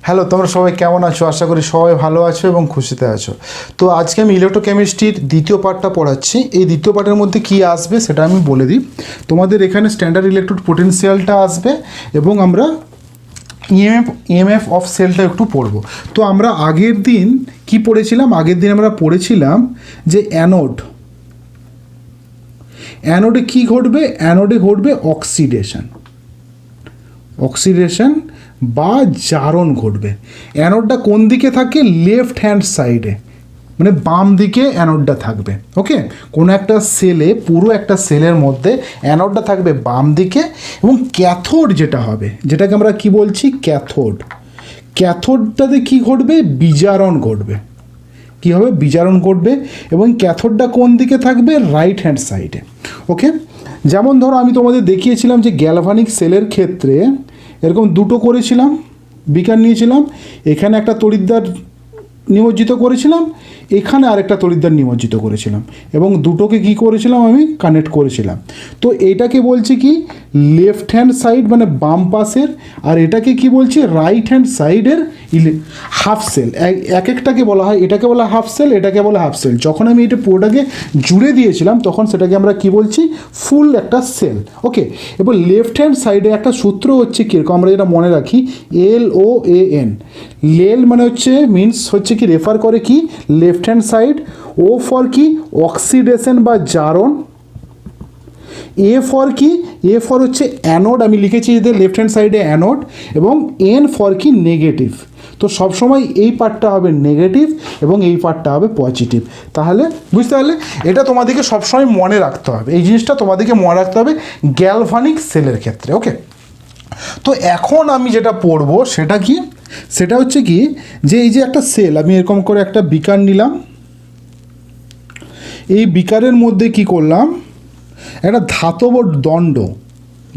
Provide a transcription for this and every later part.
Hello, তোমরা সবাই কেমন আছো? আশা করি সবাই ভালো আছো এবং খুশিতে আছো। তো আজকে আমি ইলেকট্রোকেমিস্ট্রির দ্বিতীয় পার্টটা পড়াচ্ছি। এই দ্বিতীয় পার্টের মধ্যে কী আসবে সেটা আমি বলে দিই। তোমাদের এখানে স্ট্যান্ডার্ড ইলেকট্রোড পোটেনশিয়ালটা আসবে এবং আমরা ইএমএফ অফ সেলটা একটু পড়ব। তো আমরা আগের দিন কি পড়েছিলাম? আগের দিন আমরা পড়েছিলাম যে অ্যানোডে কী ঘটবে? অ্যানোডে ঘটবে অক্সিডেশন বা জারণ ঘটবে। অ্যানোডটা কোন দিকে থাকে? লেফট হ্যান্ড সাইডে, মানে বাম দিকে অ্যানোডটা থাকবে। ওকে, কোনো একটা সেলে, পুরো একটা সেলের মধ্যে অ্যানোডটা থাকবে বাম দিকে এবং ক্যাথোড যেটা হবে, যেটাকে আমরা কি বলছি? ক্যাথোডটাতে কি ঘটবে? বিজারণ ঘটবে। কী হবে? বিজারণ ঘটবে এবং ক্যাথোডটা কোন দিকে থাকবে? রাইট হ্যান্ড সাইডে। ওকে, যেমন ধরো আমি তোমাদের দেখিয়েছিলাম যে গ্যালভানিক সেলের ক্ষেত্রে এরকম দুটো করেছিলাম, বিকার নিয়েছিলাম, এখানে একটা তড়িৎদ্বার নিমজ্জিত করেছিলাম, এখানে আরেকটা তড়িৎদ্বার নিমজ্জিত করেছিলাম এবং দুটোকে কি করেছিলাম? আমি কানেক্ট করেছিলাম। তো এটাকে বলছি কি? লেফট হ্যান্ড সাইড, মানে বাম পাশের, আর এটাকে কি বলছি? রাইট হ্যান্ড সাইডের হাফ সেল। এক একটাকে বলা হয়, এটাকে বলা হাফ সেল, এটাকে বলা হাফ সেল। যখন আমি এটা পুরোটাকে জুড়ে দিয়েছিলাম তখন সেটাকে আমরা কি বলছি? ফুল একটা সেল। ওকে, এবার লেফট হ্যান্ড সাইডে একটা সূত্র হচ্ছে কীরকম, আমরা যেটা মনে রাখি, LOAN। লেল মানে হচ্ছে মিনস হচ্ছে কি, রেফার করে কি? Left hand side. O for কি? অক্সিডেশন বা জারণ। এ ফর কি? এ ফর হচ্ছে অ্যানোড, আমি লিখেছি যে লেফট হ্যান্ড সাইডে অ্যানোড, এবং এন ফর কি? নেগেটিভ। তো সবসময় এই পার্টটা হবে নেগেটিভ এবং এই পার্টটা হবে পজিটিভ। তাহলে বুঝতে পারলে? এটা তোমাদেরকে সবসময় মনে রাখতে হবে, এই জিনিসটা তোমাদেরকে মনে রাখতে হবে গ্যালভানিক সেলের ক্ষেত্রে। ওকে, তো এখন আমি যেটা পড়বো সেটা কি? সেটা হচ্ছে কি, যে এই যে একটা সেল, আমি এরকম করে একটা বিকার নিলাম, এই বিকারের মধ্যে কি করলাম? একটা ধাতব দণ্ড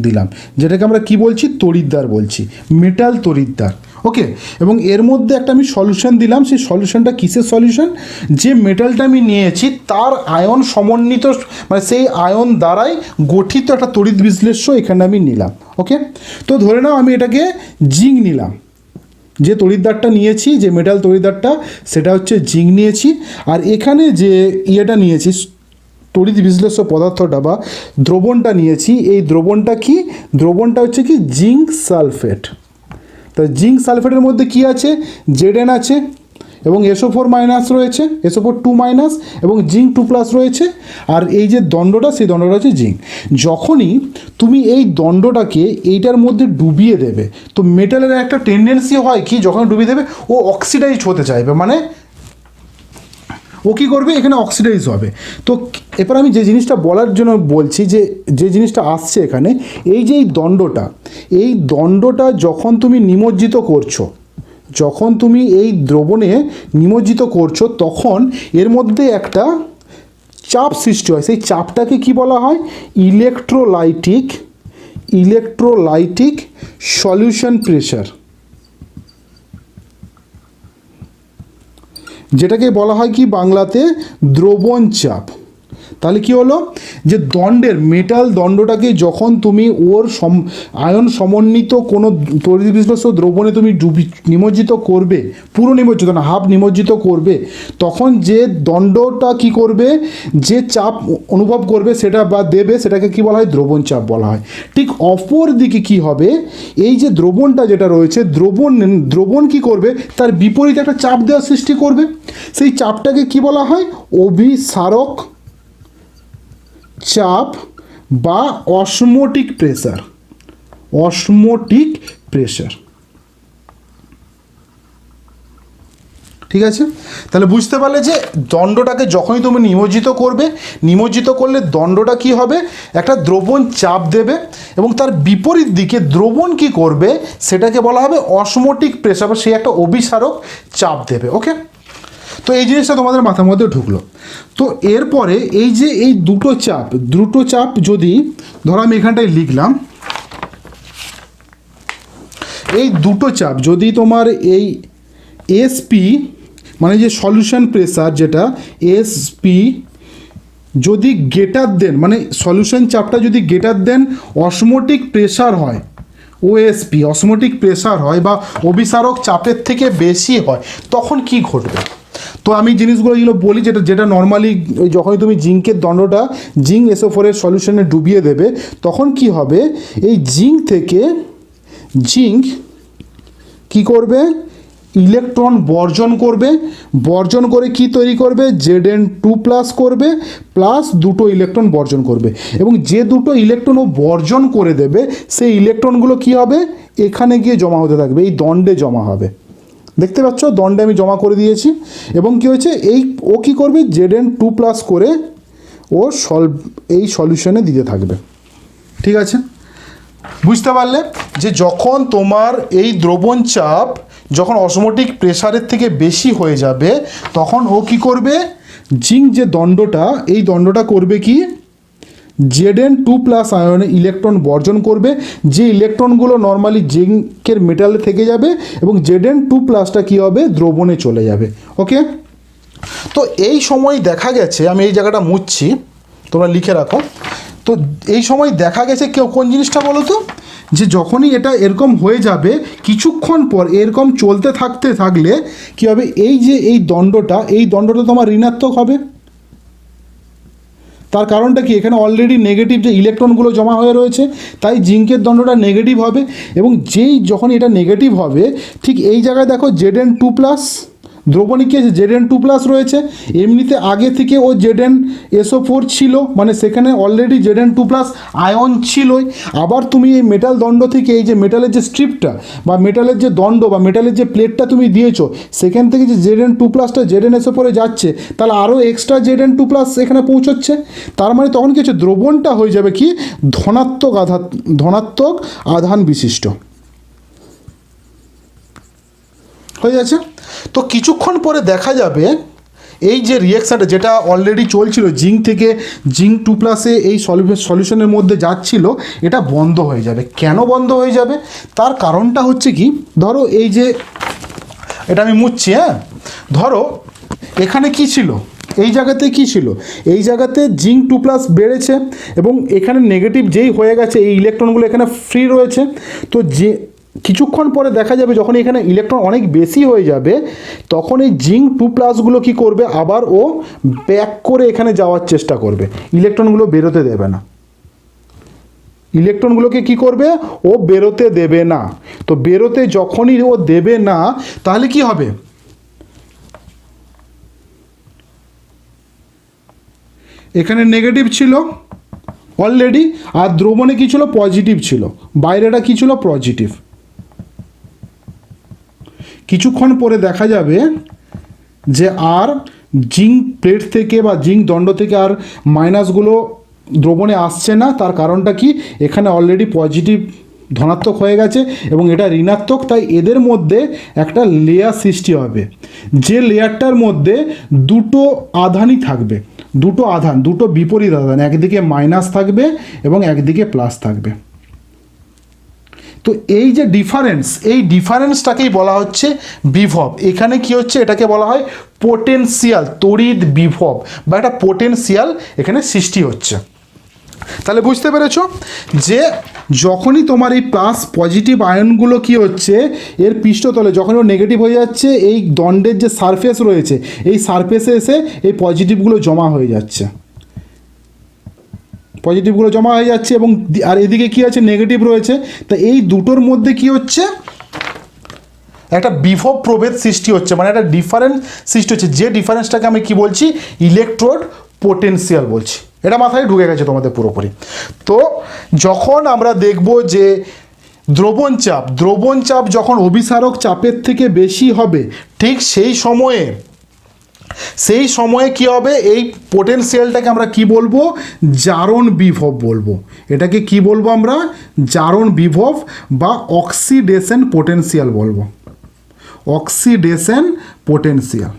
দিলাম, যেটাকে আমরা কি বলছি? তড়িৎদ্বার বলছি, মেটাল তড়িৎদ্বার। ওকে, এবং এর মধ্যে একটা আমি সলিউশন দিলাম। সেই সলিউশনটা কিসের সলিউশন? যে মেটালটা আমি নিয়েছি তার আয়ন সমন্বিত, মানে সেই আয়ন দ্বারাই গঠিত একটা তড়িৎ বিশ্লেষ্য এখানে আমি নিলাম। ওকে, তো ধরে নাও আমি এটাকে জিঙ্ক নিলাম, যে তড়িৎদ্বারটা নিয়েছি, যে মেটাল তড়িৎদ্বারটা, সেটা হচ্ছে জিঙ্ক নিয়েছি। আর এখানে যে ইয়েটা নিয়েছি, তড়িৎ বিশ্লেষ্য পদার্থটা বা দ্রবণটা নিয়েছি, এই দ্রবণটা কি? দ্রবণটা হচ্ছে কি? Zinc sulphate. তা জিঙ্ক সালফেটের মধ্যে কি আছে? Zn আছে এবং SO4 মাইনাস রয়েছে, SO4 2 মাইনাস, এবং জিঙ্ক 2+ রয়েছে। আর এই যে দণ্ডটা, সেই দণ্ডটা হচ্ছে জিঙ্ক। যখনই তুমি এই দণ্ডটাকে এইটার মধ্যে ডুবিয়ে দেবে, তো মেটালের একটা টেন্ডেন্সি হয় কি, যখন ডুবিয়ে দেবে ও অক্সিডাইজড হতে চাইবে, মানে ও কী করবে? এখানে অক্সিডাইজ হবে। তো এবার আমি যে জিনিসটা বলার জন্য বলছি, যে জিনিসটা আসছে এখানে, এই যে এই দণ্ডটা যখন তুমি নিমজ্জিত করছো, যখন তুমি এই দ্রবণে নিমজ্জিত করছো, তখন এর মধ্যে একটা চাপ সৃষ্টি হয়। সেই চাপটাকে কি বলা হয়? ইলেকট্রোলাইটিক সলিউশন প্রেশার, যেটাকে বলা হয় কি বাংলাতে? দ্রবণ চাপ। তাহলে কি হলো? যে দণ্ডের, মেটাল দণ্ডটাকে যখন তুমি ওর আয়ন সমন্বিত কোনো তড়িৎ বিশ্লেষ্য দ্রবণে তুমি নিমজ্জিত করবে, পুরো নিমজ্জিত না, হাফ নিমজ্জিত করবে, তখন যে দণ্ডটা কি করবে, যে চাপ অনুভব করবে সেটা বা দেবে, সেটাকে কি বলা হয়? দ্রবণ চাপ বলা হয়। ঠিক অপর দিকে কি হবে? এই যে দ্রবণটা যেটা রয়েছে, দ্রবণ কি করবে? তার বিপরীতে একটা চাপ দেওয়ার সৃষ্টি করবে। সেই চাপটাকে কি বলা হয়? অভিসারক চাপ বা অসমোটিক প্রেসার। ঠিক আছে? তাহলে বুঝতে পারলে যে দণ্ডটাকে যখনই তুমি নিমজ্জিত করলে দণ্ডটা কি হবে? একটা দ্রবণ চাপ দেবে এবং তার বিপরীত দিকে দ্রবণ কি করবে? সেটাকে বলা হবে অসমোটিক প্রেসার, বা সে একটা অভিসারক চাপ দেবে। ওকে, তো এই জিনিসটা তোমাদের মাথার মধ্যে ঢুকলো। তো এরপরে এই যে এই দুটো চাপ যদি ধরো আমি এখানটায় লিখলাম, এই দুটো চাপ যদি তোমার এই এসপি, মানে যে সলিউশন প্রেসার, যেটা এসপি যদি গ্রেটার দেন, মানে সলিউশন চাপটা যদি গ্রেটার দেন অসমোটিক প্রেসার হয়, ওএসপি অসমোটিক প্রেসার হয় বা অভিসারক চাপের থেকে বেশি হয়, তখন কি ঘটবে? তো আমি জিনিসগুলো যেগুলো বলি, যেটা নর্মালি যখনই তুমি জিঙ্কের দণ্ডটা জিঙ্ক SO4 এর সলিউশনে ডুবিয়ে দেবে, তখন কি হবে, এই জিঙ্ক থেকে জিঙ্ক কি করবে, ইলেকট্রন বর্জন করবে, বর্জন করে কি তৈরি করবে, Zn2+ করবে, প্লাস দুটো ইলেকট্রন বর্জন করবে, এবং যে দুটো ইলেকট্রন ও বর্জন করে দেবে সেই ইলেকট্রনগুলো কি হবে, এখানে গিয়ে জমা হতে থাকবে, এই দণ্ডে জমা হবে। দেখতে পাচ্ছ দণ্ডে আমি জমা করে দিয়েছি, এবং কি হয়েছে, ও কি করবে, Zn2+ করে ও এই সলিউশনে দিতে থাকবে। ঠিক আছে, বুঝতে পারলে যে যখন তোমার এই দ্রবণ চাপ যখন অসমোটিক প্রেসারের থেকে বেশি হয়ে যাবে, তখন ও কি করবে, জিঙ্ক যে দণ্ডটা, এই দণ্ডটা করবে কি, Zn2+ আয়নে ইলেকট্রন বর্জন করবে, যে ইলেকট্রনগুলো নর্মালি জিঙ্কের মেটালে থেকে যাবে, এবং Zn2+টা কী হবে, দ্রবণে চলে যাবে। ওকে, তো এই সময় দেখা গেছে, আমি এই জায়গাটা মুছছি, তোমরা লিখে রাখো। তো এই সময় দেখা গেছে কোন জিনিসটা বলো তো, যে যখনই এটা এরকম হয়ে যাবে, কিছুক্ষণ পর এরকম চলতে থাকলে কী হবে, এই দণ্ডটা তোমার ঋণাত্মক হবে। তার কারণটা কি, এখানে অলরেডি নেগেটিভ যে ইলেকট্রনগুলো জমা হয়ে রয়েছে, তাই জিঙ্কের দণ্ডটা নেগেটিভ হবে, এবং যখন এটা নেগেটিভ হবে, ঠিক এই জায়গায় দেখো Zn2+, দ্রবণে কি আছে, Zn2+ রয়েছে, এমনিতে আগে থেকে ও ZnSO4 ছিল, মানে সেখানে অলরেডি Zn2+ আয়ন ছিলই। আবার তুমি এই মেটাল দণ্ড থেকে, এই যে মেটালের যে স্ট্রিপটা বা মেটালের যে দণ্ড বা মেটালের যে প্লেটটা তুমি দিয়েছো, সেখান থেকে যে Zn2+টা ZnSO4 যাচ্ছে, তাহলে আরও এক্সট্রা Zn2+ এখানে পৌঁছচ্ছে। তার মানে তখন কি হচ্ছে, দ্রবণটা হয়ে যাবে কি, ধনাত্মক আধান বিশিষ্ট হয়ে যাচ্ছে। তো কিছুক্ষণ পরে দেখা যাবে এই যে রিয়াকশানটা যেটা অলরেডি চলছিল, জিঙ্ক থেকে Zn2+ এই সলিউশনের মধ্যে যাচ্ছিল, এটা বন্ধ হয়ে যাবে। কেন বন্ধ হয়ে যাবে, তার কারণটা হচ্ছে কি, ধরো এই যে এটা আমি মুছছি, হ্যাঁ, ধরো এখানে কি ছিল, এই জায়গাতে কি ছিল, এই জায়গাতে Zn2+ বেড়েছে, এবং এখানে নেগেটিভ যেই হয়ে গেছে, এই ইলেকট্রনগুলো এখানে ফ্রি রয়েছে। তো কিছুক্ষণ পরে দেখা যাবে যখন এখানে ইলেকট্রন অনেক বেশি হয়ে যাবে, তখন এই Zn2+গুলো কি করবে, আবার ও ব্যাক করে এখানে যাওয়ার চেষ্টা করবে, ইলেকট্রনগুলো বেরোতে দেবে না, ইলেকট্রনগুলোকে কি করবে, ও বেরোতে দেবে না। তো বেরোতে যখনই ও দেবে না, তাহলে কি হবে, এখানে নেগেটিভ ছিল অলরেডি, আর দ্রবণে কি ছিল, পজিটিভ ছিল, বাইরেটা কি ছিল, পজিটিভ। কিছুক্ষণ পরে দেখা যাবে যে আর জিঙ্ক প্লেট থেকে বা জিঙ্ক দণ্ড থেকে আর মাইনাসগুলো দ্রবণে আসছে না। তার কারণটা কি, এখানে অলরেডি পজিটিভ ধনাত্মক হয়ে গেছে এবং এটা ঋণাত্মক, তাই এদের মধ্যে একটা লেয়ার সৃষ্টি হবে, যে লেয়ারটার মধ্যে দুটো আধানই থাকবে, দুটো বিপরীত আধান, একদিকে মাইনাস থাকবে এবং একদিকে প্লাস থাকবে। তো এই যে ডিফারেন্স, এই ডিফারেন্সটাকেই বলা হচ্ছে বিভব। এখানে কি হচ্ছে, এটাকে বলা হয় পোটেনশিয়াল, তড়িৎ বিভব বা একটা পোটেনশিয়াল এখানে সৃষ্টি হচ্ছে। তাহলে বুঝতে পেরেছো যে যখনই তোমার এই প্লাস পজিটিভ আয়নগুলো কি হচ্ছে, এর পৃষ্ঠতলে যখন ও নেগেটিভ হয়ে যাচ্ছে, এই দণ্ডের যে সারফেস রয়েছে, এই সারফেসে এসে এই পজিটিভগুলো জমা হয়ে যাচ্ছে, পজিটিভগুলো জমা হয়ে যাচ্ছে, এবং আর এদিকে কি আছে, নেগেটিভ রয়েছে। তা এই দুটোর মধ্যে কি হচ্ছে, একটা বিভব প্রভেদ সৃষ্টি হচ্ছে, মানে একটা ডিফারেন্স সৃষ্টি হচ্ছে, যে ডিফারেন্সটাকে আমি কি বলছি, ইলেকট্রোড পোটেনশিয়াল বলছি। এটা মাথায় ঢুকে গেছে তোমাদের পুরোপুরি। তো যখন আমরা দেখব যে দ্রবণ চাপ যখন অভিসারক চাপের থেকে বেশি হবে, ঠিক সেই সময়ে কি হবে, এই পোটেনশিয়ালটাকে আমরা কি বলবো, জারণ বিভব বলবো। এটাকে কি বলবো আমরা, জারণ বিভব বা অক্সিডেশন পোটেনশিয়াল বলবো, অক্সিডেশন পোটেনশিয়াল।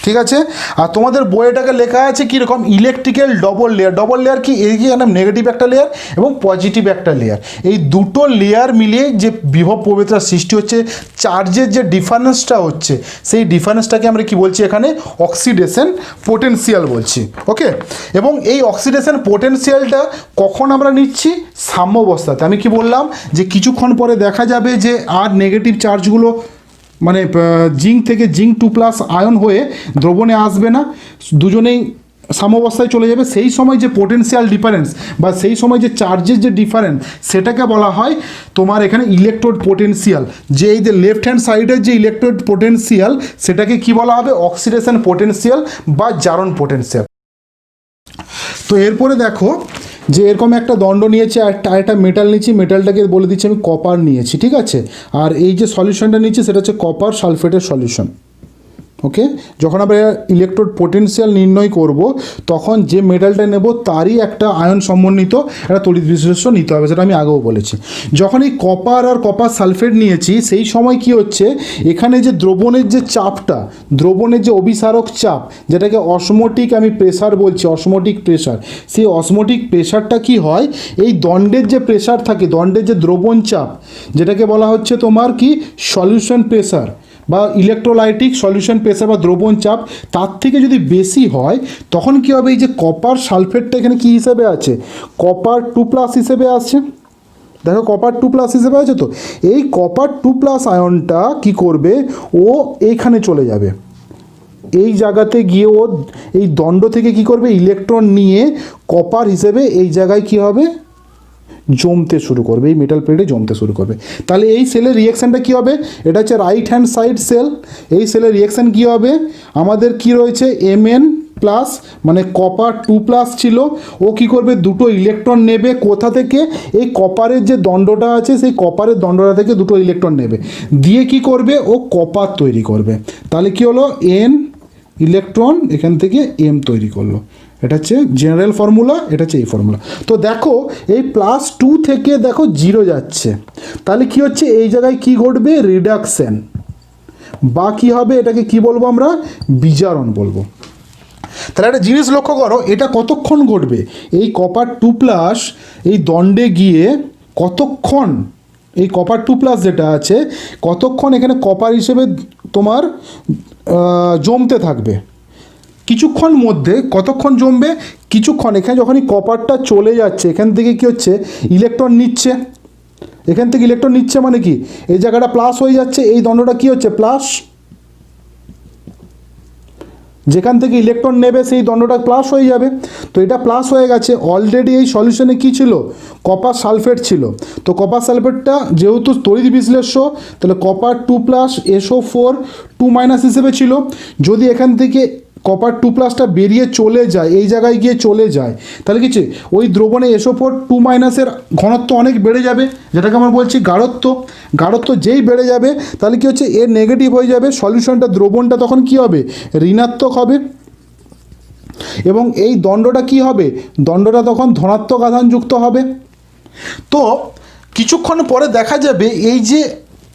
ঠিক আছে। আর তোমাদের বইটাকে লেখা আছে কীরকম, ইলেকট্রিক্যাল ডবল লেয়ার কি, এই যে নেগেটিভ একটা লেয়ার এবং পজিটিভ একটা লেয়ার, এই দুটো লেয়ার মিলিয়ে যে বিভব প্রবণতার সৃষ্টি হচ্ছে, চার্জের যে ডিফারেন্সটা হচ্ছে, সেই ডিফারেন্সটাকে আমরা কি বলছি এখানে, অক্সিডেশন পোটেনশিয়াল বলছি। ওকে, এবং এই অক্সিডেশন পোটেনশিয়ালটা কখন আমরা নিচ্ছি, সাম্যাবস্থাতে। আমি কি বললাম যে কিছুক্ষণ পরে দেখা যাবে যে আর নেগেটিভ চার্জগুলো মানে জিঙ্ক থেকে জিঙ্ক 2+ আয়ন হয়ে দ্রবণে আসবে না, দুজনেই সাম্যাবস্থায় চলে যাবে। সেই সময় যে পোটেনশিয়াল ডিফারেন্স বা সেই সময় যে চার্জের যে ডিফারেন্স, সেটাকে বলা হয় তোমার এখানে ইলেকট্রোড পোটেনশিয়াল। যে এই যে লেফট হ্যান্ড সাইডের যে ইলেকট্রোড পোটেনশিয়াল, সেটাকে কি বলা হবে, অক্সিডেশন পোটেনশিয়াল বা জারণ পোটেনশিয়াল। তো এরপরে দেখো যে এরকম একটা দণ্ড নিয়েছি আর একটা মেটাল নিয়েছি, মেটালটাকে বলে দিচ্ছি আমি কপার নিয়েছি, ঠিক আছে। আর এই যে সলিউশনটা নিচ্ছি সেটা হচ্ছে কপার সালফেটের সলিউশন। ওকে, যখন আমরা ইলেকট্রোড পোটেনশিয়াল নির্ণয় করব, তখন যে মেটালটা নেব তারই একটা আয়ন সমন্বিত একটা তড়িৎ বিশ্লেষ্য নিতে হবে, সেটা আমি আগেও বলেছি। যখন এই কপার আর কপার সালফেট নিয়েছি, সেই সময় কি হচ্ছে, এখানে যে দ্রবণের যে চাপটা, দ্রবণের যে অভিসারক চাপ, যেটাকে অসমোটিক আমি প্রেসার বলছি, অসমোটিক প্রেসার, সেই অসমোটিক প্রেসারটা কি হয়, এই দণ্ডের যে প্রেসার থাকে, দণ্ডের যে দ্রবণ চাপ, যেটাকে বলা হচ্ছে তোমার কি সলিউশন প্রেসার বা ইলেকট্রোলাইটিক সলিউশন প্রেসার বা দ্রবণ চাপ, তার থেকে যদি বেশি হয়, তখন কী হবে, এই যে কপার সালফেটটা এখানে কী হিসেবে আছে, কপার 2+ হিসেবে আছে। দেখো কপার 2+ হিসেবে আছে। তো এই কপার 2+ আয়নটা কি করবে, ও এইখানে চলে যাবে, এই জায়গাতে গিয়ে ও এই দণ্ড থেকে কি করবে, ইলেকট্রন নিয়ে কপার হিসেবে এই জায়গায় কি হবে, জমতে শুরু করবে, এই মেটাল প্লেটে জমতে শুরু করবে। তাহলে এই সেলের রিয়াকশানটা কী হবে, এটা হচ্ছে রাইট হ্যান্ড সাইড সেল। এই সেলের রিয়াকশান কী হবে, আমাদের কি রয়েছে, Mn+ মানে কপার 2+ ছিল, ও কি করবে, দুটো ইলেকট্রন নেবে কোথা থেকে, এই কপারের যে দণ্ডটা আছে, সেই কপারের দণ্ডটা থেকে দুটো ইলেকট্রন নেবে, দিয়ে কি করবে, ও কপার তৈরি করবে। তাহলে কি হলো, N ইলেকট্রন এখান থেকে M তৈরি করলো। এটা হচ্ছে জেনারেল ফর্মুলা, এটা হচ্ছে এই ফর্মুলা। তো দেখো এই +2 থেকে দেখো 0 যাচ্ছে, তাহলে কি হচ্ছে, এই জায়গায় কি ঘটবে, রিডাকশন বা কী হবে, এটাকে কি বলবো আমরা, বিজারণ বলবো। তাহলে একটা জিনিস লক্ষ্য করো, এটা কতক্ষণ ঘটবে, এই কপার 2+ এই দণ্ডে গিয়ে কতক্ষণ, এই কপার 2+ যেটা আছে, কতক্ষণ এখানে কপার হিসেবে তোমার জমতে থাকবে, কিছুক্ষণ মধ্যে কতক্ষণ জমবে, কিছুক্ষণ। এখানে যখনই কপারটা চলে যাচ্ছে, এখান থেকে কি হচ্ছে, ইলেকট্রন নিচ্ছে, এখান থেকে ইলেকট্রন নিচ্ছে মানে কি, এই জায়গাটা প্লাস হয়ে যাচ্ছে, এই দণ্ডটা কি হচ্ছে, প্লাস, যেখান থেকে ইলেকট্রন নেবে সেই দণ্ডটা প্লাস হয়ে যাবে। তো এটা প্লাস হয়ে গেছে, অলরেডি এই সলিউশনে কী ছিল, কপার সালফেট ছিল। তো কপার সালফেটটা যেহেতু তড়িৎ বিশ্লেষ্য, তাহলে কপার 2+ SO4 2- হিসেবে ছিল। যদি এখান থেকে কপার 2+টা বেরিয়ে চলে যায়, এই জায়গায় গিয়ে চলে যায়, তাহলে কিছু ওই দ্রবণে SO4 2- ঘনত্ব অনেক বেড়ে যাবে, যেটাকে আমরা বলছি গাঢ়ত্ব যেই বেড়ে যাবে, তাহলে কি হচ্ছে, এর নেগেটিভ হয়ে যাবে, সলিউশনটা দ্রবণটা তখন কি হবে, ঋণাত্মক হবে, এবং এই দণ্ডটা কি হবে, দণ্ডটা তখন ধনাত্মক আধানযুক্ত হবে। তো কিছুক্ষণ পরে দেখা যাবে এই যে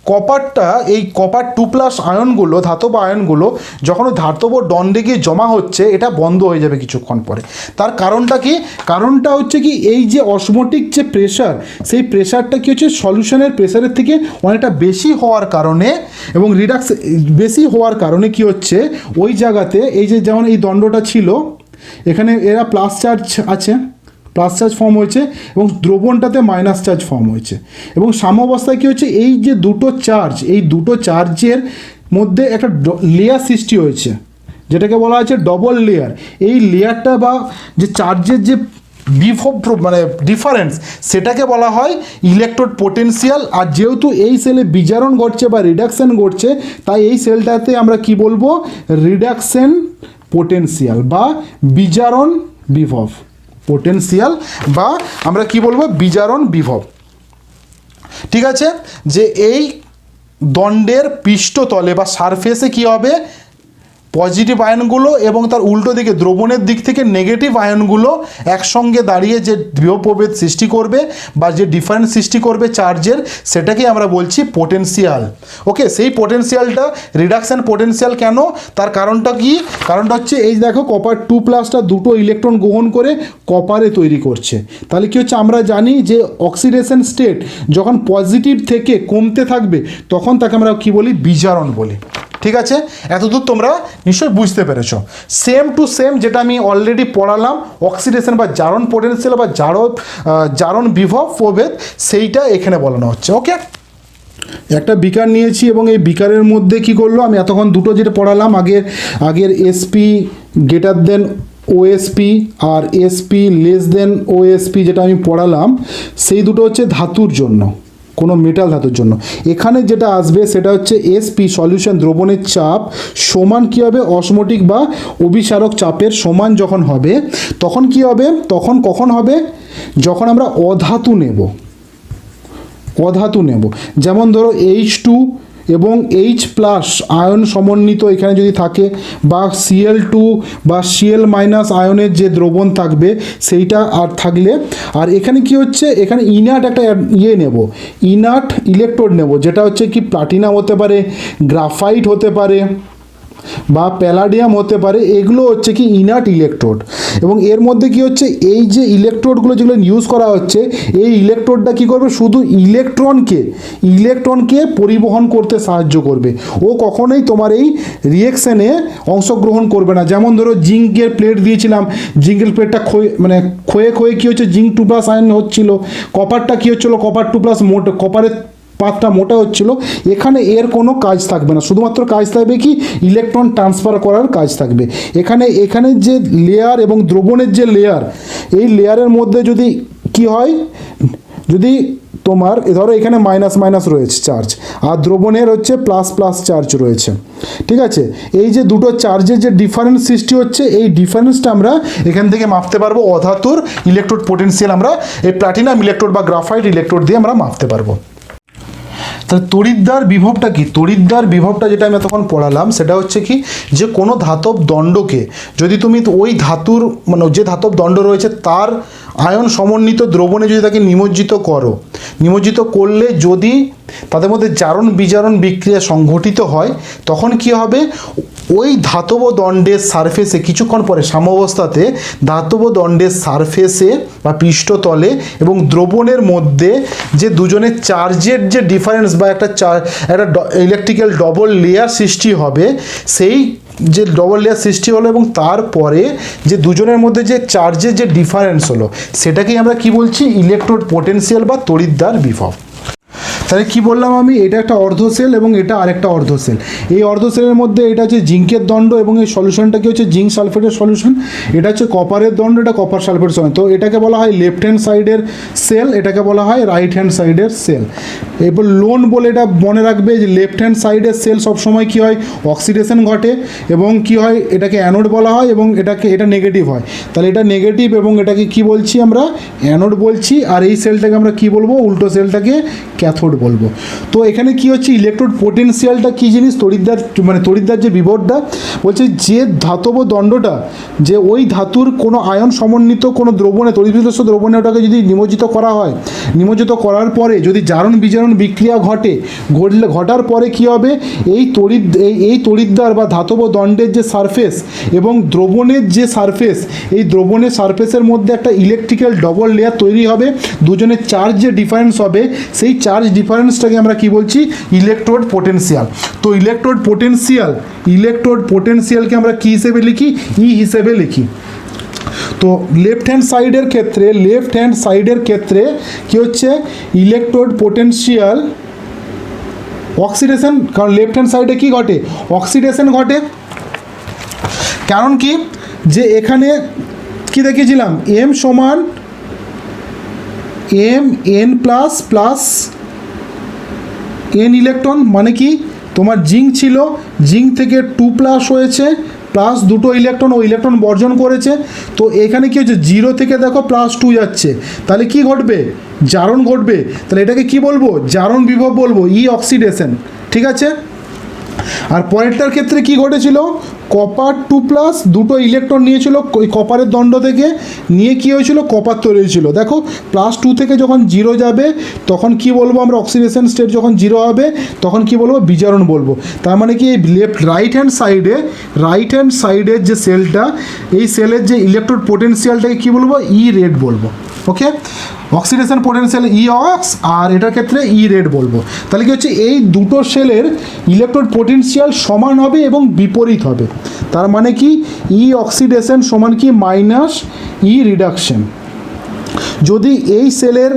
কপারটা, এই কপার 2+ আয়নগুলো, ধাতব আয়নগুলো যখন ধাতব দণ্ডে গিয়ে জমা হচ্ছে, এটা বন্ধ হয়ে যাবে কিছুক্ষণ পরে। তার কারণটা কি, কারণটা হচ্ছে কি, এই যে অসমোটিক যে প্রেশার, সেই প্রেশারটা কি হচ্ছে, সলিউশনের প্রেশারের থেকে অনেকটা বেশি হওয়ার কারণে, এবং রিডাক্স বেশি হওয়ার কারণে কি হচ্ছে, ওই জায়গাতে এই যে যেমন এই দণ্ডটা ছিল, এখানে এরা প্লাস চার্জ আছে, প্লাস চার্জ ফর্ম হয়েছে, এবং দ্রবণটাতে মাইনাস চার্জ ফর্ম হয়েছে, এবং সাম্যাবস্থায় কী হচ্ছে, এই যে দুটো চার্জ, এই দুটো চার্জের মধ্যে একটা লেয়ার সৃষ্টি হয়েছে, যেটাকে বলা হচ্ছে ডবল লেয়ার। এই লেয়ারটা বা যে চার্জের যে বিভব মানে ডিফারেন্স, সেটাকে বলা হয় ইলেকট্রোড পোটেনশিয়াল। আর যেহেতু এই সেলে বিজারণ ঘটছে বা রিডাকশন ঘটছে, তাই এই সেলটাতে আমরা কি বলবো, রিডাকশন পোটেনশিয়াল বা বিজারণ বিভব, পোটেনশিয়াল বা আমরা কি বলবো, বিজারণ বিভব। ঠিক আছে, যে এই দণ্ডের পৃষ্ঠতলে বা সারফেসে কি হবে, পজিটিভ আয়নগুলো এবং তার উল্টো দিকে দ্রবণের দিক থেকে নেগেটিভ আয়নগুলো একসঙ্গে দাঁড়িয়ে যে বিভব প্রভেদ সৃষ্টি করবে বা যে ডিফারেন্স সৃষ্টি করবে চার্জের, সেটাকেই আমরা বলছি পোটেনশিয়াল। ওকে, সেই পোটেনশিয়ালটা রিডাকশান পোটেনশিয়াল কেন, তার কারণটা কি? কারণটা হচ্ছে এই দেখো কপার 2+ দুটো ইলেকট্রন গ্রহণ করে কপারে তৈরি করছে। তাহলে কি হচ্ছে, আমরা জানি যে অক্সিডেশন স্টেট যখন পজিটিভ থেকে কমতে থাকবে তখন তাকে আমরা কি বলি, বিজারণ বলি। ঠিক আছে, এতদূর তোমরা নিশ্চয়ই বুঝতে পেরেছ। সেম টু সেম যেটা আমি অলরেডি পড়ালাম, অক্সিডেশন বা জারণ পোটেনশিয়াল বা জারণ বিভব প্রভেদ, সেইটা এখানে বলানো হচ্ছে। ওকে, একটা বিকার নিয়েছি এবং এই বিকারের মধ্যে কি করলো, আমি এতক্ষণ দুটো যেটা পড়ালাম, আগের এসপি গ্রেটার দেন ওএসপি আর এসপি লেস দেন ওএসপি যেটা আমি পড়ালাম, সেই দুটো হচ্ছে ধাতুর জন্য, কোনো মেটাল ধাতুর জন্য। এখানে যেটা আসবে সেটা হচ্ছে এসপি সলিউশন দ্রবণের চাপ সমান কী হবে, অসমোটিক বা অভিসারক চাপের সমান যখন হবে, তখন কি হবে, তখন কখন হবে, যখন আমরা অধাতু নেব। যেমন ধরো H2 এবং H+ আয়ন সমন্বিত এখানে যদি থাকে, বা Cl2 বা Cl- আয়নের যে দ্রবণ থাকবে সেইটা আর থাকলে, আর এখানে কি হচ্ছে, এখানে ইনার্ট একটা নেব, ইনার্ট ইলেকট্রোড নেব, যেটা হচ্ছে কি প্লাটিনাম হতে পারে, গ্রাফাইট হতে পারে বা প্যালাডিয়াম হতে পারে, এগুলো হচ্ছে কি ইনার্ট ইলেকট্রোড। এবং এর মধ্যে কি হচ্ছে, এই যে ইলেকট্রোডগুলো যেগুলো ইউজ করা হচ্ছে, এই ইলেকট্রোডটা কি করবে, শুধু ইলেকট্রনকে পরিবহন করতে সাহায্য করবে। ও কখনোই তোমার এই রিয়েকশনে অংশগ্রহণ করবে না। যেমন ধরো জিঙ্কের প্লেট দিয়েছিলাম, জিঙ্কের প্লেটটা ক্ষয়ে কি হচ্ছে, জিঙ্ক 2+ আয়ন হচ্ছিল, কপারটা কি হচ্ছিল, কপার 2+ মোটা, কপারের পাতটা মোটা হচ্ছিল। এখানে এর কোনো কাজ থাকবে না, শুধুমাত্র কাজ থাকবে কি, ইলেকট্রন ট্রান্সফার করার কাজ থাকবে। এখানে যে লেয়ার এবং দ্রবণের যে লেয়ার, এই লেয়ারের মধ্যে যদি কি হয়, যদি তোমার ধরো এখানে মাইনাস রয়েছে চার্জ, আর দ্রবণের হচ্ছে প্লাস চার্জ রয়েছে। ঠিক আছে, এই যে দুটো চার্জের যে ডিফারেন্স সৃষ্টি হচ্ছে, এই ডিফারেন্সটা আমরা এখান থেকে মাপতে পারবো। অধাতুর ইলেকট্রোড পোটেনশিয়াল আমরা এই প্লাটিনাম ইলেকট্রোড বা গ্রাফাইট ইলেকট্রোড দিয়ে আমরা মাপতে পারবো। তাহলে তড়িৎদ্বার বিভবটা কি? তড়িৎদ্বার বিভবটা যেটা আমি তখন পড়ালাম সেটা হচ্ছে কি, যে কোনো ধাতব দণ্ডকে যদি তুমি ওই ধাতুর যে ধাতব দণ্ড রয়েছে তার আয়ন সমন্বিত দ্রবণে যদি তাকে নিমজ্জিত করলে যদি তাদের মধ্যে জারণ বিজারণ বিক্রিয়া সংঘটিত হয়, তখন কি হবে, ওই ধাতব দণ্ডের সারফেসে কিছুক্ষণ পরে সাম্যাবস্থাতে ধাতব দণ্ডের সারফেসে বা পৃষ্ঠতলে এবং দ্রবণের মধ্যে যে দুজনের চার্জের যে ডিফারেন্স বা একটা ইলেকট্রিক্যাল ডবল লেয়ার সৃষ্টি হবে, সেই যে ডবল লেয়ার সৃষ্টি হলো এবং তারপরে যে দুজনের মধ্যে যে চার্জের যে ডিফারেন্স হলো, সেটাকেই আমরা কি বলছি, ইলেকট্রোড পোটেনশিয়াল বা তড়িৎদ্বার বিভব। তাহলে কি বললাম আমি, এটা একটা অর্ধ সেল এবং এটা আরেকটা অর্ধ সেল। এই অর্ধ সেলের মধ্যে এটা হচ্ছে জিঙ্কের দণ্ড এবং এই সলিউশনটা কি হচ্ছে জিঙ্ক সালফেটের সলিউশন, এটা হচ্ছে কপারের দণ্ড, এটা কপার সালফেট সলিউশন। তো এটাকে বলা হয় লেফট হ্যান্ড সাইডের সেল, এটাকে বলা হয় রাইট হ্যান্ড সাইডের সেল। এরপর লোন বলে এটা মনে রাখবে যে লেফট হ্যান্ড সাইডের সেল সবসময় কী হয়, অক্সিডেশন ঘটে এবং কি হয়, এটাকে অ্যানোড বলা হয় এবং এটা নেগেটিভ হয়। তাহলে এটা নেগেটিভ এবং এটাকে কি বলছি আমরা, অ্যানোড বলছি। আর এই সেলটাকে আমরা কি বলবো, উল্টো সেলটাকে ক্যাথোড বলবো। তো এখানে কি হচ্ছে, ইলেকট্রোড পোটেনশিয়ালটা কি জিনিস, তড়িৎদ্বার যে বিভবটা বলছে, যে ধাতব দণ্ডটা, যে ওই ধাতুর কোনো আয়ন সমন্বিত কোনো দ্রবণে, তড়িৎবিদস্ত দ্রবণে ওটাকে যদি নিমজ্জিত করা হয়, নিমজ্জিত করার পরে যদি জারণ বিজারণ বিক্রিয়া ঘটার পরে কি হবে, এই তড়িৎদ্বার বা ধাতব দণ্ডের যে সারফেস এবং দ্রবণের যে সারফেস, এই দ্রবণের সারফেসের মধ্যে একটা ইলেকট্রিক্যাল ডবল লেয়ার তৈরি হবে, দুজনের চার্জ যে ডিফারেন্স হবে, সেই চার্জ ডিফারেন্সটাকে আমরা কি বলছি, ইলেকট্রোড পোটেনশিয়াল। তো ইলেকট্রোড পোটেনশিয়ালকে আমরা কি হিসেবে লিখি, হিসেবে লিখি। তো লেফট হ্যান্ড সাইডের ক্ষেত্রে কি হচ্ছে, ইলেকট্রোড পোটেনশিয়াল অক্সিডেশন, কারণ লেফট হ্যান্ড সাইডে কি ঘটে, অক্সিডেশন ঘটে। কারণ কি, যে এখানে কি দেখিয়েছিলাম, এম সমান Mn++ n ইলেকট্রন, মানে কি তোমার জিঙ্ক ছিল, জিঙ্ক থেকে 2+ হয়েছে, প্লাস দুটো ইলেকট্রন, ও ইলেকট্রন বর্জন করেছে। তো এখানে কি হচ্ছে, 0 থেকে দেখো +2 যাচ্ছে, তাহলে কি ঘটবে, জারণ ঘটবে। তাহলে এটাকে কি বলবো, জারণ বিভব বলবো, অক্সিডেশন। ঠিক আছে, আর পরেরটার ক্ষেত্রে কি ঘটেছিল, কপার 2+ দুটো ইলেকট্রন নিয়েছিল ওই কপারের দণ্ড থেকে, নিয়ে কী হয়েছিল, কপার তৈরি হয়েছিল। দেখো +2 থেকে যখন 0 যাবে তখন কি বলবো আমরা, অক্সিডেশন স্টেট যখন 0 হবে তখন কি বলবো, বিজারণ বলবো। তার মানে কি এই রাইট হ্যান্ড সাইডের যে সেলটা, এই সেলের যে ইলেকট্রন পোটেনশিয়ালটাকে কী বলবো, ই রেড বলবো। ওকে, অক্সিডেশন পোটেনশিয়াল ই অক্স, আর এটার ক্ষেত্রে ই রেড বলবো। তাহলে কি হচ্ছে, এই দুটো সেলের ইলেকট্রন পোটেনশিয়াল সমান হবে এবং বিপরীত হবে। তার মানে কি ই অক্সিডেশন সমান কি মাইনাস ই রিডাকশন। যদি এই সেলের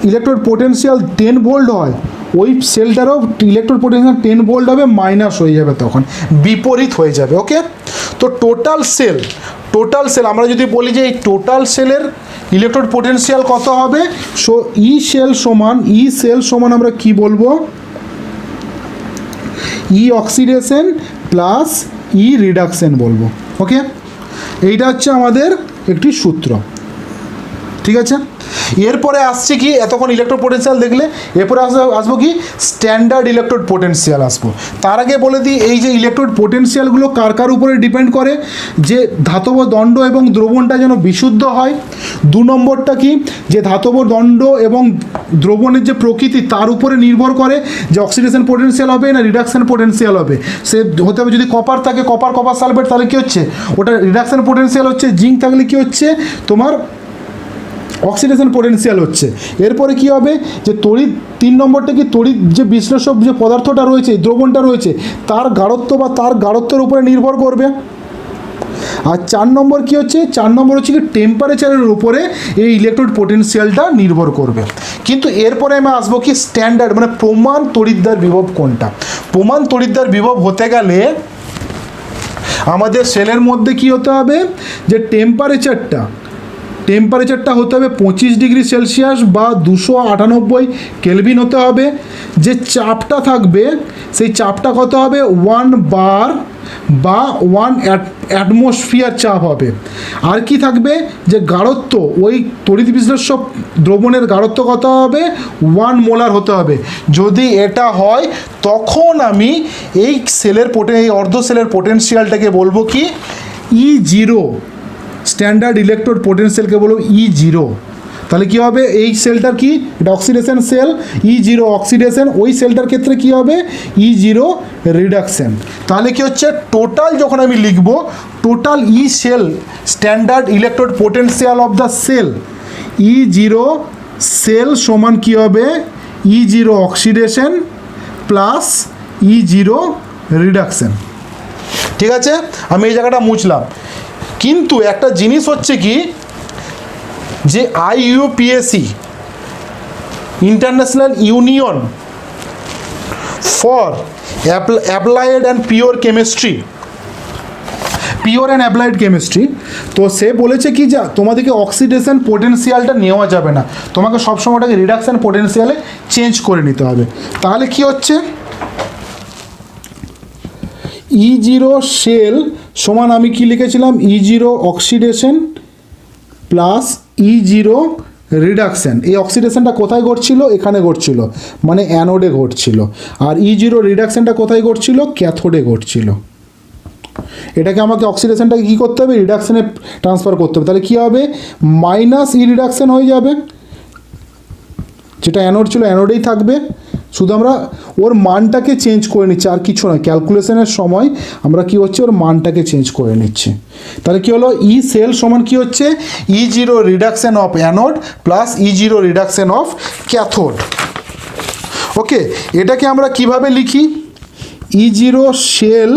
ইলেকট্রন পোটেনশিয়াল 10 ভোল্ট হয়, ওই সেলটারও ইলেকট্রন পোটেনশিয়াল 10 ভোল্ট হবে, মাইনাস হয়ে যাবে, তখন বিপরীত হয়ে যাবে। ওকে, তো টোটাল সেল আমরা যদি বলি যে এই টোটাল সেলের ইলেকট্রন পোটেনশিয়াল কত হবে, সো ই সেল সমান আমরা কি বলবো, ই অক্সিডেশন প্লাস ই রিডাকশন বলবো। ওকে, এইটা হচ্ছে আমাদের একটি সূত্র। ঠিক আছে, এরপরে আসছে কি, এতক্ষণ ইলেকট্রন পোটেনশিয়াল দেখলে, এরপরে আসবো কি স্ট্যান্ডার্ড ইলেকট্রন পোটেনশিয়াল আসবো। তার আগে বলে দিই, এই যে ইলেকট্রন পোটেনশিয়ালগুলো কার উপরে ডিপেন্ড করে, যে ধাতব দণ্ড এবং দ্রবণটা যেন বিশুদ্ধ হয়। 2 নম্বরটা কি, যে ধাতব দণ্ড এবং দ্রবণের যে প্রকৃতি তার উপরে নির্ভর করে যে অক্সিডেশন পোটেনশিয়াল হবে না রিডাকশন পোটেনশিয়াল হবে। সে হতে হবে, যদি কপার থাকে কপার সালফেট, তাহলে কী হচ্ছে, ওটা রিডাকশন পোটেনশিয়াল হচ্ছে। জিঙ্ক থাকলে কী হচ্ছে, তোমার অক্সিডেশন পোটেনশিয়াল হচ্ছে। এরপরে কি হবে, যে তড়িৎ 3 নম্বরটা কি, তড়িৎ যে বিশ্লেষক যে পদার্থটা রয়েছে, দ্রবণটা রয়েছে, তার গাঢ়ত্ব বা তার গাঢ়ত্বের উপরে নির্ভর করবে। আর 4 নম্বর কি হচ্ছে, 4 নম্বর হচ্ছে কি টেম্পারেচারের উপরে এই ইলেকট্রন পোটেনশিয়ালটা নির্ভর করবে। কিন্তু এরপরে আমি আসবো কি স্ট্যান্ডার্ড, মানে প্রমাণ তড়িৎদ্বার বিভব কোনটা। প্রমাণ তড়িৎদ্বার বিভব হতে গেলে আমাদের সেলের মধ্যে কি হতে হবে, যে টেম্পারেচারটা হতে হবে 25 ডিগ্রি সেলসিয়াস বা 298 কেলভিন হতে হবে। যে চাপটা থাকবে সেই চাপটা কত হবে, 1 বার বা 1 অ্যাটমসফিয়ার চাপ হবে। আর কি থাকবে, যে গাঢ়ত্ব, ওই তড়িৎ বিশ্লেষ্য দ্রবণের গাঢ়ত্ব কত হবে, 1 মোলার হতে হবে। যদি এটা হয় তখন আমি এই এই অর্ধ সেলের পোটেনশিয়ালটাকে বলবো কি E0, স্ট্যান্ডার্ড ইলেকট্রন পোটেনশিয়ালকে বলবো E0। তাহলে কি হবে, এই সেলটার কি, এটা অক্সিডেশন সেল, E0 অক্সিডেশন, ওই সেলটার ক্ষেত্রে কি হবে, E0 রিডাকশন। তাহলে কি হচ্ছে, টোটাল যখন আমি লিখব, total E cell standard electron potential of the cell, E0 cell সমান কি হবে, E0 oxidation plus E0 reduction. ঠিক আছে, আমি এই জায়গাটা মুছলাম। কিন্তু একটা জিনিস হচ্ছে কি, যে IUPAC international union for applied and pure applied chemistry, তো সে বলেছে কি, যা তোমাদেরকে অক্সিডেশন পোটেনশিয়ালটা নেওয়া যাবে না, তোমাকে সবসময়টাকে রিডাকশন পোটেনশিয়ালে চেঞ্জ করে নিতে হবে। তাহলে কি হচ্ছে, E0 সেল সমান আমি কি লিখেছিলাম, E0 oxidation plus E0 reduction. এই অক্সিডেশনটা কোথায় ঘটছিল, এখানে ঘটছিল, মানে অ্যানোডে ঘটছিল। আর E0 রিডাকশনটা কোথায় ঘটছিল, ক্যাথোডে ঘটছিল। এটাকে আমাকে অক্সিডেশনটাকে কী করতে হবে, রিডাকশনে ট্রান্সফার করতে হবে। তাহলে কী হবে, মাইনাস ই রিডাকশন হয়ে যাবে, যেটা অ্যানোড ছিল অ্যানোডেই থাকবে। শুধু আমরা ওর মানটাকে চেঞ্জ করে নিচ্ছি, আর কিছু নয়। ক্যালকুলেশনের সময় আমরা কি হচ্ছে, ওর মানটাকে চেঞ্জ করে নিচ্ছি। তাহলে কি হলো, ই সেল সমান কি হচ্ছে, E0 reduction of anode plus E0 reduction of cathode. Okay, এটাকে আমরা কিভাবে লিখি, E0 সেল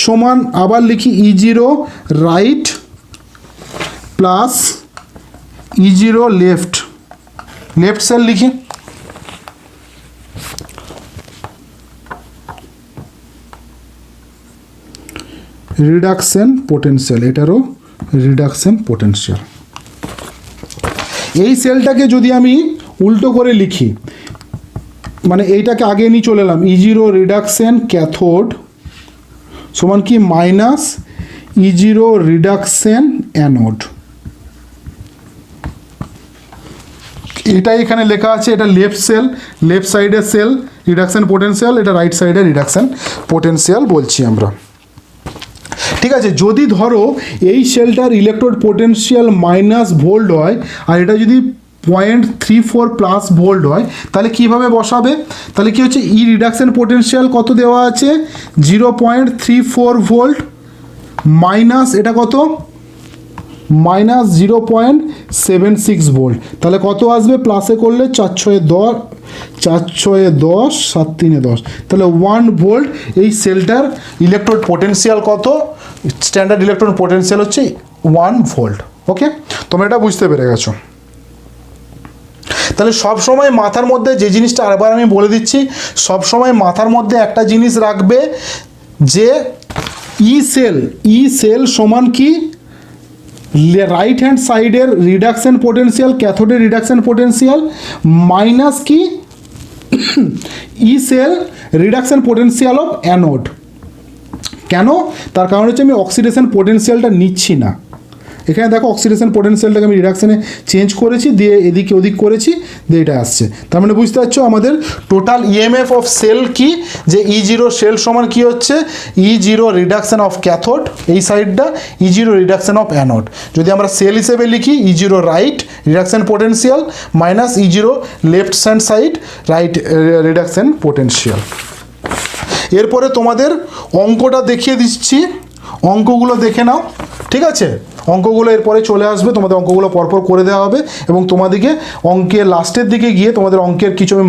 সমান আবার লিখি E0 right plus E0 left cell লিখি। রিডাকশন পোটেনশিয়াল, এটারও রিডাকশন পোটেনশিয়াল। এই সেলটাকে যদি আমি উল্টো করে লিখি, মানে এইটাকে আগে নিয়ে চলে এলাম, E0 রিডাকশন ক্যাথোড সমান কি মাইনাস E0 রিডাকশন অ্যানোড। এটাই এখানে লেখা আছে, এটা লেফট সাইডের সেল রিডাকশন পোটেনশিয়াল, এটা রাইট সাইডের রিডাকশন পোটেনশিয়াল বলছি আমরা। ঠিক আছে, যদি ধরো এই সেলটার ইলেকট্রোড পোটেনশিয়াল মাইনাস ভোল্ট হয় আর এটা যদি 0.34 প্লাস ভোল্ট হয়, তাহলে কিভাবে বসাবে? তাহলে কি হচ্ছে, ই রিডাকশন পোটেনশিয়াল কত দেওয়া আছে 0.34 ভোল্ট মাইনাস এটা কত মাইনাস 0.76 ভোল্ট, তাহলে কত আসবে প্লাসে করলে 4 6 10 4 6 10 7 3 10, তাহলে 1 ভোল্ট এই সেলটার ইলেকট্রোড পোটেনশিয়াল কত, স্ট্যান্ডার্ড ইলেকট্রোড পোটেনশিয়াল হচ্ছে 1 ভোল্ট। ওকে, তোমরা এটা বুঝতে পেরে গেছো। তাহলে সব সময় মাথার মধ্যে যে জিনিসটা আরেকবার আমি বলে দিচ্ছি, সব সময় মাথার মধ্যে একটা জিনিস রাখবে যে ই সেল সমান কি রাইট হ্যান্ড সাইডের রিডাকশন পোটেনশিয়াল, ক্যাথোডের রিডাকশন পোটেনশিয়াল মাইনাস কি E cell reduction potential of anode. কেন? তার কারণ হচ্ছে আমি অক্সিডেশন পোটেনশিয়ালটা নিচ্ছি না। এখানে দেখো অক্সিডেশন পোটেনশিয়ালটাকে আমি রিডাকশনে চেঞ্জ করেছি, দিয়ে এদিকে ওদিক করেছি, দিয়ে এটা আসছে। তার মানে বুঝতে পারছো আমাদের টোটাল ইএমএফ অফ সেল কি, যে E0 সেল সমান কি হচ্ছে E0 রিডাকশন অফ ক্যাথোড এই সাইডটা, E0 রিডাকশন অফ অ্যানোড। যদি আমরা সেল হিসেবে লিখি E0 right reduction potential minus E0 left hand side right reduction potential. এরপরে তোমাদের অঙ্কটা দেখিয়ে দিচ্ছি, অঙ্কগুলো দেখে নাও। ঠিক আছে, অঙ্কগুলো এরপরে চলে আসবে, তোমাদের অঙ্কগুলো পরপর করে দেওয়া হবে এবং তোমাদেরকে অঙ্কের লাস্টের দিকে গিয়ে তোমাদের অঙ্কের কিছু আমি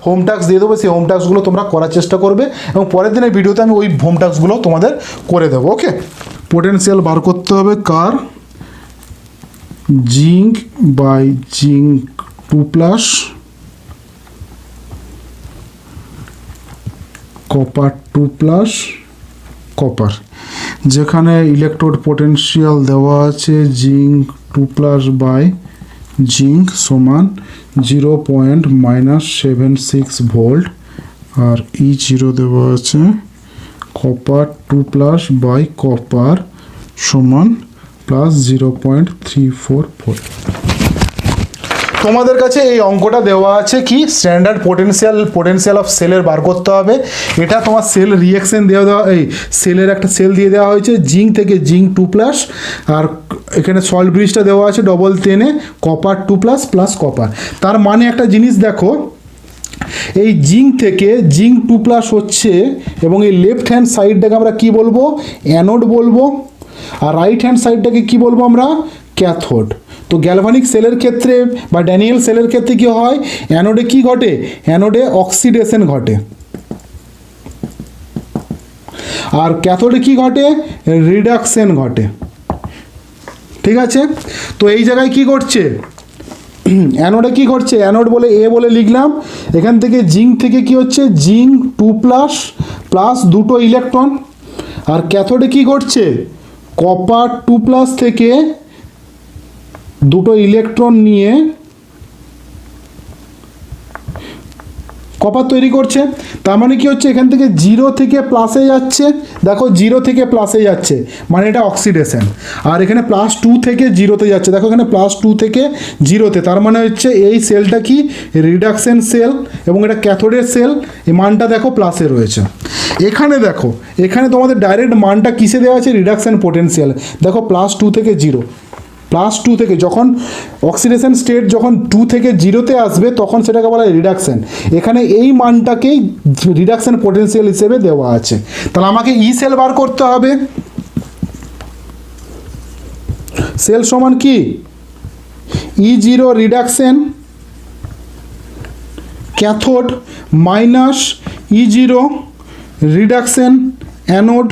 হোম টাস্ক দিয়ে দেবো, সেই হোম টাস্কগুলো তোমরা করার চেষ্টা করবে এবং পরের দিনের ভিডিওতে আমি ওই হোম টাস্কগুলো তোমাদের করে দেবো। ওকে, পোটেনশিয়াল বার করতে হবে কার, zinc by zinc 2+, copper 2+, copper, যেখানে ইলেকট্রোড পোটেনশিয়াল দেওয়া আছে জিঙ্ক 2+ বাই জিঙ্ক সমান 0.76 ভোল্ট, আর E0 দেওয়া আছে কপার 2+ বাই কপার সমান প্লাস 0.34 ভোল্ট। তোমাদের কাছে এই অঙ্কটা দেওয়া আছে কি স্ট্যান্ডার্ড পোটেনশিয়াল অফ সেলের বার করতে হবে। এটা তোমার সেল রিঅ্যাকশন দেওয়া এই সেলের একটা সেল দিয়ে দেওয়া হয়েছে জিঙ্ক থেকে জিঙ্ক 2+, আর এখানে সল্ট ব্রিজটা দেওয়া আছে ডবল 10-এ কপার 2+ প্লাস কপার। তার মানে একটা জিনিস দেখো, এই জিঙ্ক থেকে জিঙ্ক 2+ হচ্ছে এবং এই লেফট হ্যান্ড সাইডটাকে আমরা কি বলবো অ্যানোড বলবো, আর রাইট হ্যান্ড সাইডটাকে কি বলবো আমরা ক্যাথোড। তো গ্যালভানিক সেলের ক্ষেত্রে বা ড্যানিয়েল সেলের ক্ষেত্রে কি হয়, অ্যানোডে কি ঘটে, অ্যানোডে অক্সিডেশন ঘটে, আর ক্যাথোডে কি ঘটে রিডাকশন ঘটে। ঠিক আছে, তো এই জায়গায় কি করছে অ্যানোডে কি করছে, অ্যানোড বলে এ বলে লিখলাম, এখান থেকে জিঙ্ক থেকে কি হচ্ছে জিঙ্ক 2+ প্লাস দুটো ইলেকট্রন, আর ক্যাথোডে কি করছে কপার 2+ থেকে দুটো ইলেকট্রন নিয়ে কপার তৈরি করছে। তার মানে কি হচ্ছে এখান থেকে 0 থেকে প্লাসে যাচ্ছে, দেখো 0 থেকে প্লাসে যাচ্ছে মানে এটা অক্সিডেশন, আর এখানে +2 থেকে 0-তে যাচ্ছে, দেখো এখানে +2 থেকে 0-তে, তার মানে হচ্ছে এই সেলটা কি রিডাকশন সেল এবং এটা ক্যাথোডের সেল, এই মানটা দেখো প্লাসে রয়েছে। এখানে দেখো এখানে তোমাদের ডাইরেক্ট মানটা কিসে দেওয়া আছে রিডাকশন পোটেনশিয়াল, দেখো +2 থেকে 0, +2 থেকে যখন অক্সিডেশন স্টেট যখন 2 থেকে 0-তে আসবে তখন সেটাকে বলা হয় রিডাকশন, এখানে এই মানটাকেই রিডাকশন পোটেনশিয়াল হিসেবে দেওয়া আছে। তাহলে আমাকে ই সেল বার করতে হবে, সেল সমান কি E0 reduction cathode minus E0 reduction anode.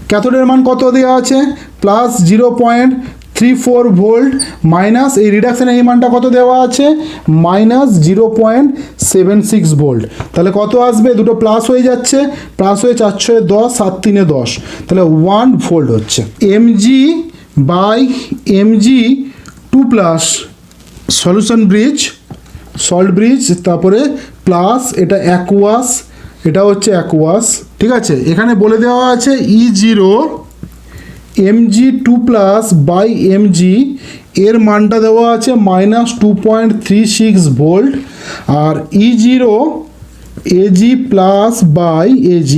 ক্যাথোডের মান কত দেওয়া আছে প্লাস 0.34 ভোল্ট মাইনাস এই রিডাকশানের এই মানটা কত দেওয়া আছে মাইনাস 0.76 ভোল্ট। তাহলে কত আসবে, দুটো প্লাস হয়ে যাচ্ছে, প্লাস হয়ে 4 6 10 7 3 10, তাহলে 1 ভোল্ট হচ্ছে। MG by MG 2+ solution bridge salt bridge, তারপরে প্লাস এটা অ্যাকুয়াস, এটা হচ্ছে অ্যাকুয়াস। ঠিক আছে, এখানে বলে দেওয়া আছে E0 Mg2+ বাই এমজি এর মানটা দেওয়া আছে -2.36 ভোল্ট, আর E0 Ag+ বাই Ag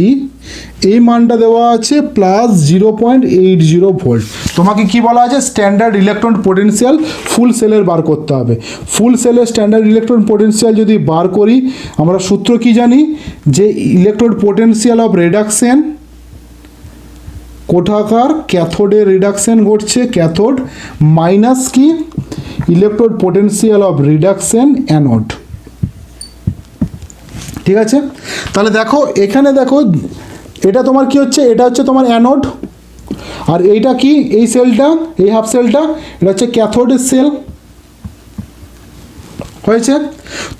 এই মানটা দেওয়া আছে প্লাস 0.80 ভোল্ট। তোমাকে কি বলা আছে, স্ট্যান্ডার্ড ইলেকট্রন পোটেনশিয়াল ফুল সেলের বার করতে হবে। ফুল সেলের স্ট্যান্ডার্ড ইলেকট্রন পোটেনশিয়াল যদি বার করি, আমরা সূত্র কি জানি, যে ইলেকট্রন পোটেনশিয়াল অফ রিডাকশন, কোথাকার ক্যাথোডে রিডাকশন ঘটছে ক্যাথোড, মাইনাস কি electron potential of reduction anode. ঠিক আছে, তাহলে দেখো এখানে দেখো এটা তোমার কি হচ্ছে, এটা হচ্ছে তোমার অ্যানোড, আর এইটা কি, এই সেলটা, এই হাফ সেলটা, এটা হচ্ছে ক্যাথোডের সেল হয়েছে।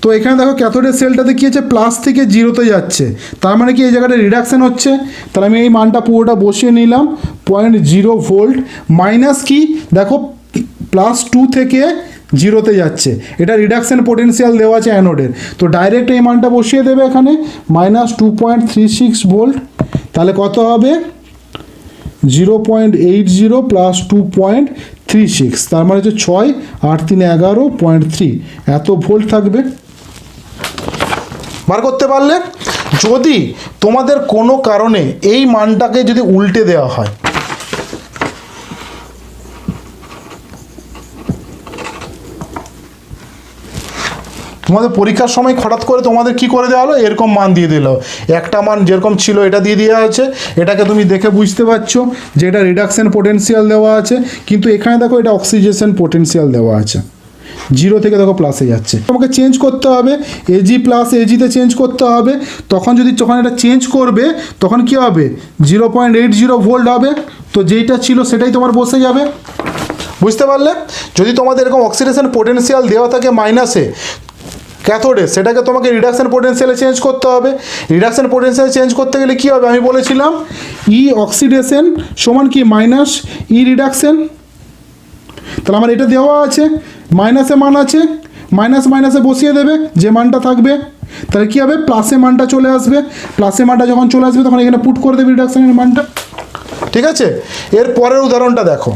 তো এখানে দেখো ক্যাথোডের সেলটাতে কি হচ্ছে, প্লাস থেকে জিরোতে যাচ্ছে, তার মানে কি এই জায়গাটা রিডাকশন হচ্ছে। তাহলে আমি এই মানটা পুরোটা বসিয়ে নিলাম 0.0 ভোল্ট, মাইনাস কি দেখো +2 থেকে জিরোতে যাচ্ছে, এটা রিডাকশন পোটেনশিয়াল দেওয়া আছে অ্যানোডের। তো ডাইরেক্ট এই মানটা বসিয়ে দেবে এখানে -2.36 ভোল্ট। তাহলে কত হবে 0.80 প্লাস 2.36, তার মানে হচ্ছে 6 8 3 11.3, এত ভোল্ট থাকবে। বার করতে পারলে, যদি তোমাদের কোনো কারণে এই মানটাকে যদি উল্টে দেওয়া হয়, তোমাদের পরীক্ষার সময় হঠাৎ করে তোমাদের কি করে দেওয়া হলো, এরকম মান দিয়ে দিল, একটা মান যেরকম ছিল এটা দিয়ে দেওয়া আছে, এটাকে তুমি দেখে বুঝতে পারছো যে এটা রিডাকশন পোটেনশিয়াল দেওয়া আছে, কিন্তু এখানে দেখো এটা অক্সিডেশন পোটেনশিয়াল দেওয়া আছে, জিরো থেকে দেখো প্লাসে যাচ্ছে। তোমাকে চেঞ্জ করতে হবে, এজি প্লাস এজিতে চেঞ্জ করতে হবে। তখন এটা চেঞ্জ করবে তখন কি হবে, 0.80 ভোল্ট হবে। তো যেইটা ছিল সেটাই তোমার বসে যাবে, বুঝতে পারলে। যদি তোমাদের এরকম অক্সিডেশন পোটেনশিয়াল দেওয়া থাকে মাইনাসে ক্যাথোডে, সেটাকে তোমাকে রিডাকশন পোটেনশিয়ালে চেঞ্জ করতে হবে। রিডাকশন পোটেনশিয়াল চেঞ্জ করতে গেলে কী হবে, আমি বলেছিলাম ই অক্সিডেশন সমান কি মাইনাস ই রিডাকশন। তাহলে আমার এটা দেওয়া আছে, মাইনাসে মান আছে, মাইনাসে বসিয়ে দেবে যে মানটা থাকবে, তাহলে কী হবে প্লাসে মানটা চলে আসবে। প্লাসে মানটা যখন চলে আসবে তখন এখানে পুট করে দেবে রিডাকশনের মানটা। ঠিক আছে, এর পরের উদাহরণটা দেখো।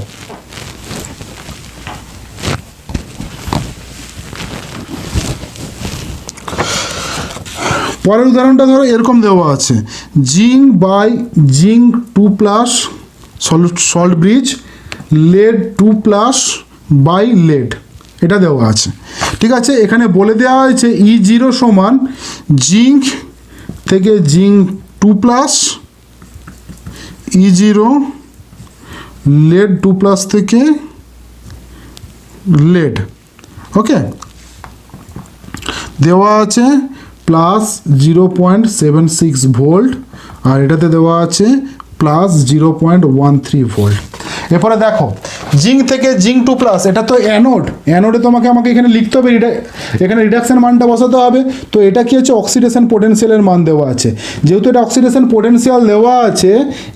পরের উদাহরণটা ধরো এরকম দেওয়া আছে, zinc by zinc 2+ salt bridge, lead 2+ by lead, এটা দেওয়া আছে। ঠিক আছে, এখানে বলে দেওয়া হয়েছে E0 সমান জিঙ্ক থেকে জিঙ্ক 2+, E0 lead 2+ থেকে lead, ওকে, দেওয়া আছে +0.76 ভোল্ট, আর এটাতে দেওয়া আছে +0.13 ভোল্ট। এরপরে দেখো জিঙ্ক থেকে জিঙ্ক 2+, এটা তো অ্যানোডে আমাকে এখানে লিখতে হবে, এখানে রিডাকশন মানটা বসাতে হবে। তো এটা কি হচ্ছে, অক্সিডেশন পোটেনশিয়ালের মান দেওয়া আছে, যেহেতু এটা অক্সিডেশন পোটেনশিয়াল দেওয়া আছে,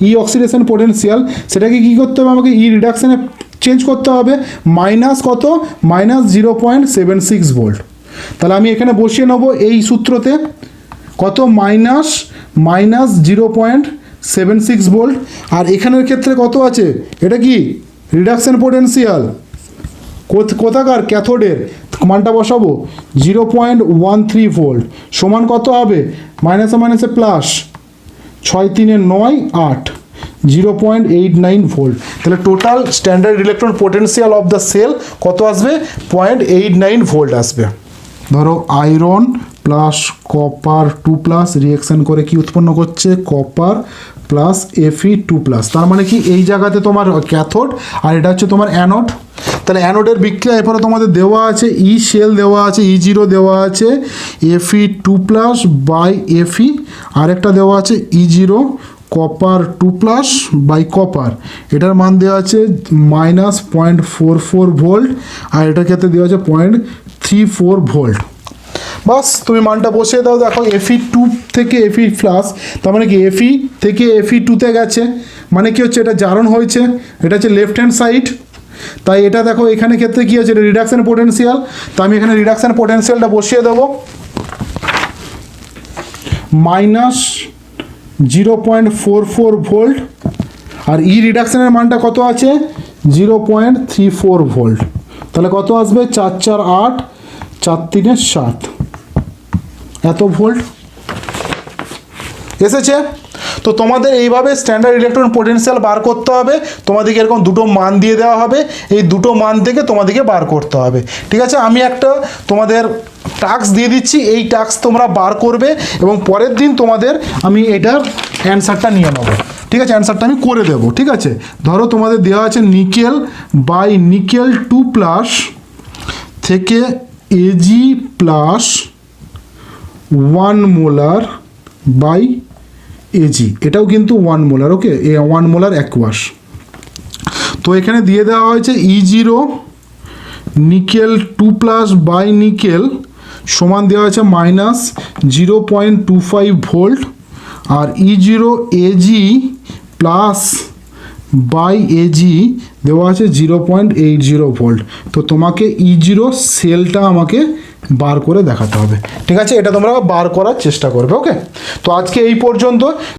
ই অক্সিডেশন পোটেনশিয়াল, সেটাকে কী করতে হবে, আমাকে ই রিডাকশনে চেঞ্জ করতে হবে, মাইনাস কত, -0.76 ভোল্ট। তাহলে আমি এখানে বসিয়ে নেব এই সূত্রতে কত, -0.76 ভোল্ট, আর এখানের ক্ষেত্রে কত আছে, এটা কি রিডাকশন পোটেনশিয়াল কোথাকার ক্যাথোডের, মানটা বসাবো 0.13 ভোল্ট, সমান কত হবে, মাইনাসে প্লাস 6 3 9 8, 0.89 ভোল্ট। তাহলে total standard electron potential of the cell কত আসবে, 0.89 ভোল্ট আসবে। ধরো আয়রন প্লাস কপার 2+ রিঅ্যাকশন করে কি উৎপন্ন করছে, কপার প্লাস Fe2+, তার মানে কি এই জায়গাতে তোমার ক্যাথোড আর এটা হচ্ছে তোমার অ্যানোড। তাহলে অ্যানোডের বিক্রিয়া এরপরে তোমাদের দেওয়া আছে, ই শেল দেওয়া আছে, E0 দেওয়া আছে, Fe2+ বাই Fe, আরেকটা দেওয়া আছে E0 কপার 2+ বাই কপার, এটার মান দেওয়া আছে -0.44 ভোল্ট, আর এটার ক্ষেত্রে দেওয়া আছে 0.34 ভোল্ট। বাস তুমি মানটা বসিয়ে দাও। দেখো Fe2 থেকে Fe+, তার মানে কি Fe থেকে Fe2-তে গেছে, মানে কি হচ্ছে, এটা জারণ হয়েছে, এটা হচ্ছে লেফট হ্যান্ড সাইড। তাই এটা দেখো এখানে ক্ষেত্রে কী আছে, এটা রিডাকশন পোটেনশিয়াল, তো আমি এখানে রিডাকশন পোটেনশিয়ালটা বসিয়ে দেবো -0.44 ভোল্ট, আর ই রিডাকশনের মানটা কত আছে 0.34 ভোল্ট। তাহলে কত আসবে, 4 4 8 4 3 7, এত ভোল্ট এসেছে। তো তোমাদের এইভাবে স্ট্যান্ডার্ড ইলেকট্রন পোটেনশিয়াল বার করতে হবে। তোমাদেরকে এরকম দুটো মান দিয়ে দেওয়া হবে, এই দুটো মান থেকে তোমাদেরকে বার করতে হবে। ঠিক আছে, আমি একটা তোমাদের টাস্ক দিয়ে দিচ্ছি, এই টাস্ক তোমরা বার করবে এবং পরের দিন তোমাদের আমি এটার অ্যান্সারটা নিয়ে নেবো। ঠিক আছে, অ্যান্সারটা আমি করে দেবো। ঠিক আছে, ধরো তোমাদের দেওয়া আছে নিকেল বাই নিকেল 2+ থেকে AG plus 1 molar by AG, এটাও কিন্তু 1 মোলার। ওকে, 1 মোলার অ্যাকুয়াস। তো এখানে দিয়ে দেওয়া হয়েছে E0 নিকেল 2+ বাই নিকেল সমান দেওয়া হয়েছে -0.25 ভোল্ট, আর E0 AG plus by AG দেওয়া আছে 0.80 ভোল্ট। তো তোমাকে E0 সেলটা আমাকে বার করে দেখাতে হবে। ঠিক আছে, এটা তোমরা বার করার চেষ্টা করবে। ওকে, তো আজকে এই পর্যন্ত।